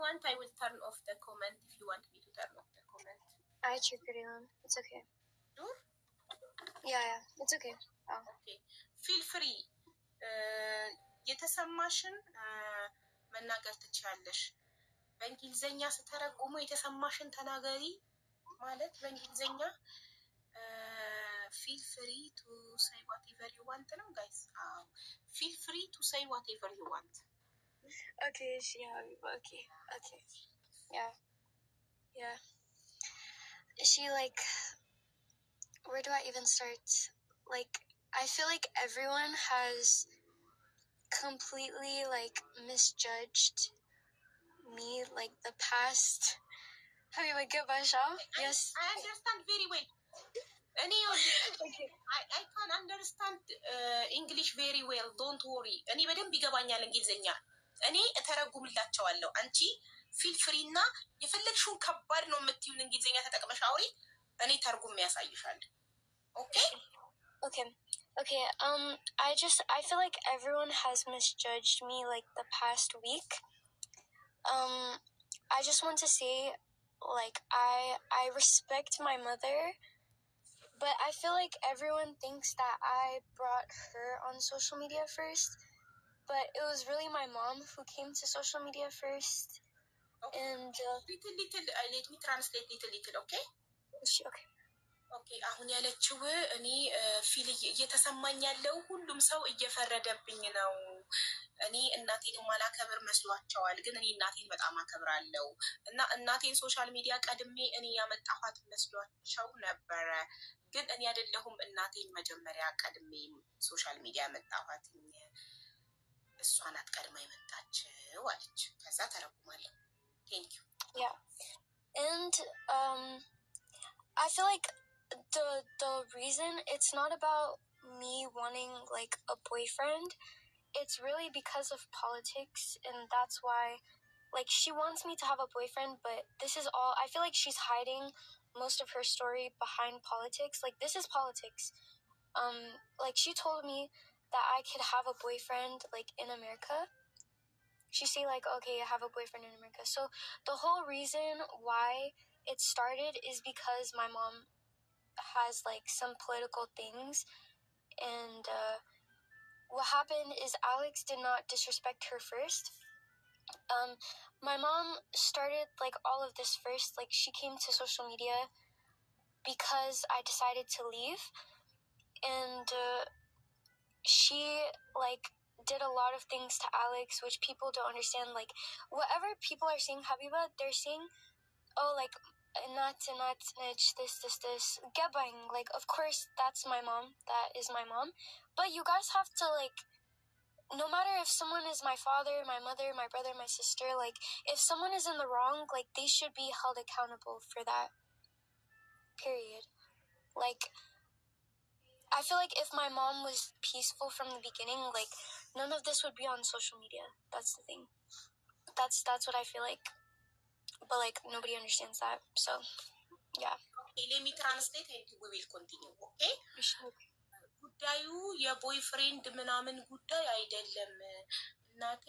want, I will turn off the comment if you want me to turn off the comment. I triggered it on. It's okay. Sure? Yeah, it's okay. Oh. Okay. Feel free. የተሰማሽን መናገር ትችያለሽ። በእንግሊዘኛ ስተረጉሙ የተሰማሽን ተናገሪ ማለት በእንግሊዘኛ feel free to say whatever you want ነው guys. Feel free to say whatever you want. Okay, okay. Yeah. Is she like, where do I even start? Like, I feel like everyone has completely like misjudged me like the past. Have you like get my show? Yes. I understand very well. Okay. I can understand English very well. Don't worry. እኔ በደንብ ይገባኛል እንግሊዘኛ። እኔ እተረጉምላቸዋለሁ። አንቺ ፊል ፍሪ እና የፈለግሽውን ከባድ ነው የምትይውን እንግሊዘኛ ተጠቅመሽ አውሪ። እኔ ተርጉም ያሳይሻል። Okay. I feel like everyone has misjudged me like the past week. I just want to say, like, I respect my mother, but I feel like everyone thinks that I brought her on social media first, but it was really my mom who came to social media first. Okay. And little let me translate little, okay? Okay. አሁን ያለችው እኔ ፊል እየተሰማኝ ያለው ሁሉም ሰው እየፈረደብኝ ነው። እኔ እናቴን ማላከብር መስሏቸዋል፣ ግን እኔ እናቴን በጣም አከብራለሁ እና እናቴን ሶሻል ሚዲያ ቀድሜ እኔ ያመጣኋት መስሏቸው ነበረ፣ ግን እኔ አይደለሁም እናቴን መጀመሪያ ቀድሜ ሶሻል ሚዲያ ያመጣኋት፣ እሷ ናት ቀድማ የመጣችው አለች። ከዛ ተረጉማለሁ። Thank you. Yeah. And I feel like the reason it's not about me wanting like a boyfriend, it's really because of politics, and that's why like she wants me to have a boyfriend, but this is all I feel like she's hiding most of her story behind politics. Like, this is politics. Like, she told me that I could have a boyfriend like in America. She say like, okay, I have a boyfriend in America. So the whole reason why it started is because my mom has like some political things, and what happened is Alex did not disrespect her first. My mom started like all of this first. Like, she came to social media because I decided to leave, and she like did a lot of things to Alex which people don't understand. Like, whatever people are saying, Habiba, they're saying, oh, like, not this Gebang. Like, of course that's my mom, that is my mom, but you guys have to like, no matter if someone is my father, my mother, my brother, my sister, like, if someone is in the wrong, like, they should be held accountable for that, period. Like, I feel like if my mom was peaceful from the beginning, like, none of this would be on social media. That's the thing. That's what I feel like. But like, nobody understands that. So, yeah. Okay, let me translate and we will continue, okay? ጉዳዩ የቦይፍሬንድ ምናምን ጉዳይ አይደለም። እናቴ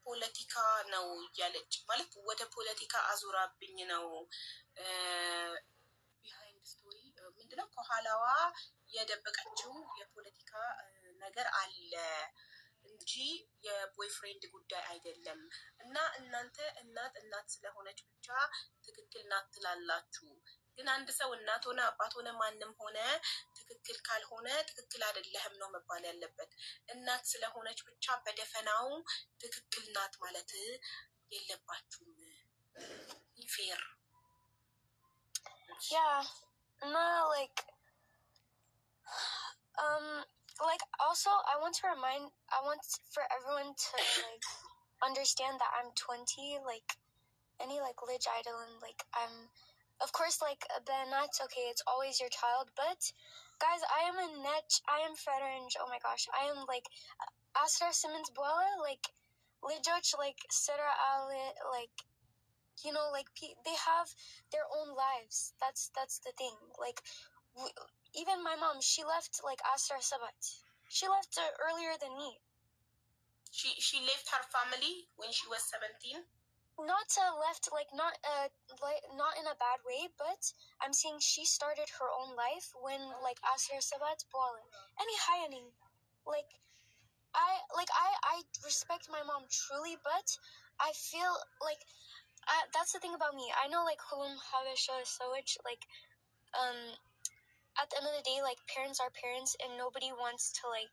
ፖለቲካ ነው እያለች ማለት ወደ ፖለቲካ አዙራብኝ ነው። ቢሃይንድ ስቶሪ ምንድነው? ከኋላዋ የደበቀችው የፖለቲካ ነገር አለ እንጂ የቦይፍሬንድ ጉዳይ አይደለም። እና እናንተ እናት ስለሆነች ብቻ ትክክል ናት ትላላችሁ። ግን አንድ ሰው እናት ሆነ አባት ሆነ ማንም ሆነ ትክክል ካልሆነ ትክክል አይደለህም ነው መባል ያለበት። እናት ስለሆነች ብቻ በደፈናው ትክክል ናት ማለት የለባችሁም። ፌር Yeah. No, like also I want for everyone to like understand that I'm 20, like any like lig idol, and like I'm of course like Benat, okay, it's always your child, but guys, I am a net, I am French, oh my gosh, I am like Asra Simmons Boala, like Lijoch, like Sera Ali, like, you know, like they have their own lives. That's the thing. Like, even my mom, she left like Asra Sabat. She left earlier than me. She left her family when she was 17. Not left, like not in a bad way, but I'm saying she started her own life when like Asir Sabat Boale. Any hiring, like I respect my mom truly, but I feel like that's the thing about me. I know like Hulum Habesha Sowich, like at the end of the day, like parents are parents and nobody wants to like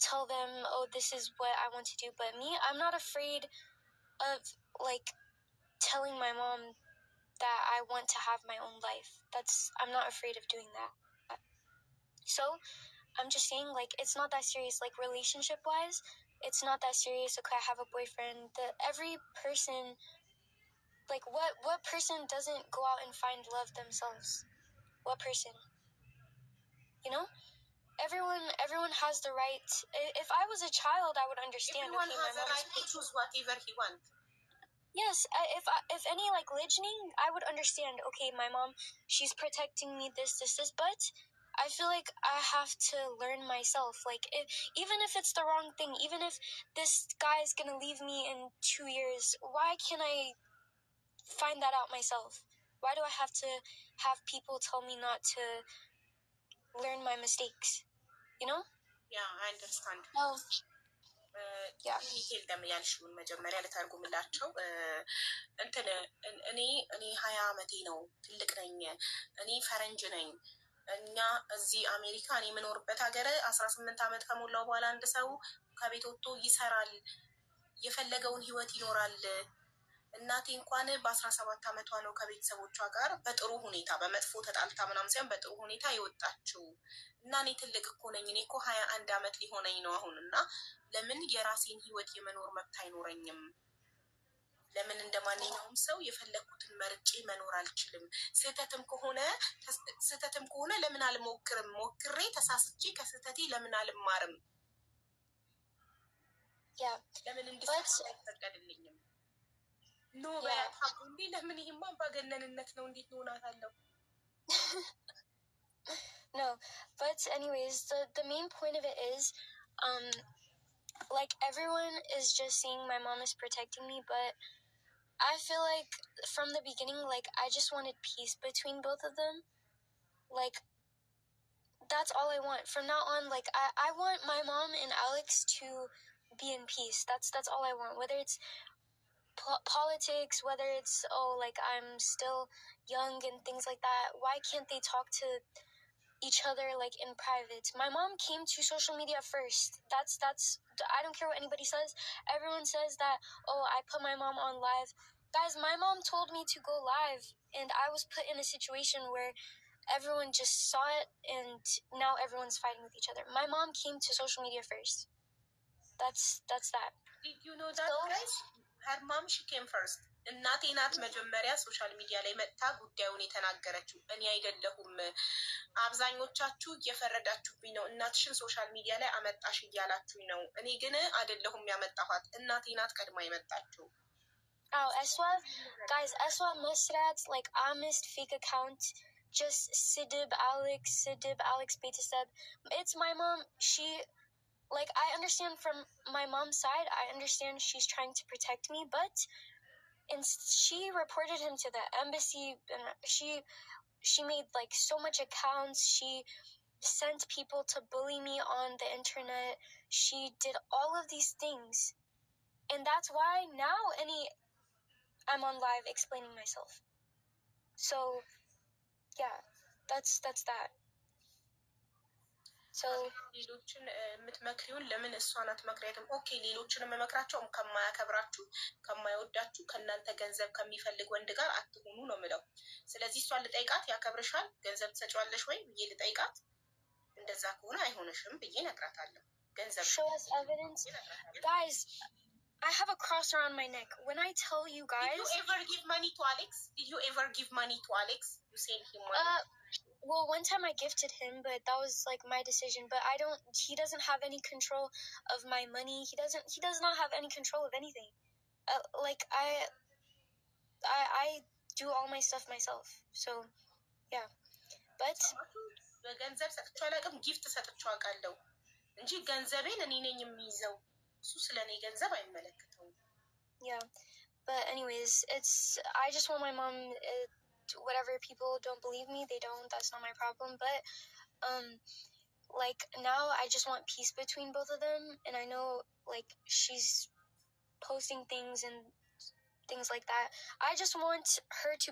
tell them, oh, this is what I want to do. But me, I'm not afraid of like telling my mom that I want to have my own life. I'm not afraid of doing that. So I'm just saying, like, it's not that serious. Like, relationship wise, it's not that serious. Okay, I have a boyfriend. Every person, like, what person doesn't go out and find love themselves? What person? You know, everyone has the right. If I was a child, I would understand. Everyone has a right to choose whatever he wants. Yes, if any like listening, I would understand. Okay, my mom, she's protecting me. This, but I feel like I have to learn myself. Like, even if it's the wrong thing, even if this guy's gonna leave me in 2 years, why can't I find that out myself? Why do I have to have people tell me not to learn my mistakes? You know? Yeah, I understand. Oh. ሚካኤል ደም ያልሽውን መጀመሪያ ልተርጉምላቸው። እንትን እኔ 20 ዓመቴ ነው፣ ትልቅ ነኝ፣ እኔ ፈረንጅ ነኝ። እኛ እዚህ አሜሪካ እኔ የምኖርበት ሀገር 18 ዓመት ከሞላው በኋላ አንድ ሰው ከቤት ወጥቶ ይሰራል፣ የፈለገውን ህይወት ይኖራል። እናቴ እንኳን በ17 ዓመቷ ነው ከቤተሰቦቿ ጋር በጥሩ ሁኔታ፣ በመጥፎ ተጣልታ ምናምን ሳይሆን በጥሩ ሁኔታ የወጣችው። እና እኔ ትልቅ እኮ ነኝ፣ እኔ እኮ 21 ዓመት ሊሆነኝ ነው አሁን። እና ለምን የራሴን ህይወት የመኖር መብት አይኖረኝም? ለምን እንደማንኛውም ሰው የፈለኩትን መርጬ መኖር አልችልም? ስህተትም ከሆነ ለምን አልሞክርም? ሞክሬ ተሳስቼ ከስህተቴ ለምን አልማርም? ለምን እንድሳሳት አይፈቀድልኝም? ኖ በያታቡ እንዴ! ለምን ይሄማ ባገነንነት ነው? እንዴት ሆናታለሁ? No, but anyways, the main point of it is, like, everyone is just saying my mom is protecting me, but I feel like from the beginning, like, I just wanted peace between both of them. Like, that's all I want. From now on, like, I want my mom and Alex to be in peace. That's all I want. Whether it's politics, whether it's, oh, like, I'm still young and things like that, why can't they talk to each other like in private? My mom came to social media first. That's I don't care what anybody says. Everyone says that, oh, I put my mom on live. Guys, my mom told me to go live, and I was put in a situation where everyone just saw it, and now everyone's fighting with each other. My mom came to social media first. That's that. Did you know that, guys? Her mom, she came first. እናቴ ናት መጀመሪያ ሶሻል ሚዲያ ላይ መጥታ ጉዳዩን የተናገረችው፣ እኔ አይደለሁም። አብዛኞቻችሁ እየፈረዳችሁብኝ ነው። እናትሽን ሶሻል ሚዲያ ላይ አመጣሽ እያላችሁኝ ነው። እኔ ግን አይደለሁም ያመጣኋት፣ እናቴ ናት ቀድማ የመጣችው። Oh, guys, Eswa Musrat, like, honest fake account, just Sidib Alex Betaseb. It's my mom. She, like, I understand from my mom's side, I understand she's trying to protect me, but she reported him to the embassy, and she made, like, so much accounts. She sent people to bully me on the internet. She did all of these things. And that's why now I'm on live explaining myself. So, yeah, that's that. So, ሌሎችን የምትመክሪውን ለምን እሷን አትመክሪያትም? ኦኬ፣ ሌሎችን የምመክራቸው ከማያከብራችሁ፣ ከማይወዳችሁ፣ ከእናንተ ገንዘብ ከሚፈልግ ወንድ ጋር አትሆኑ ነው የምለው። ስለዚህ እሷን ልጠይቃት፣ ያከብርሻል፣ ገንዘብ ትሰጪዋለሽ ወይ ብዬ ልጠይቃት። እንደዛ ከሆነ አይሆንሽም ብዬ እነግራታለሁ። ገንዘብ show us evidence. Guys, I have a cross around my neck. When I tell you guys... Did you ever give money to Alex? You sent him money? Well, one time I gifted him, but that was, like, my decision. But he doesn't have any control of my money. He does not have any control of anything. Like, I do all my stuff myself. So, yeah. But... ገንዘብ ሰጥቼው አላውቅም፣ ጊፍት ሰጥቼው አውቃለሁ እንጂ ገንዘቤን እኔ ነኝ የሚይዘው። እሱ ስለ እኔ ገንዘብ አይመለከተውም። Yeah, but anyways, I just want my mom, whatever people don't believe me, they don't, that's not my problem, but like now I just want peace between both of them, and I know like she's posting things and things like that. I just want her to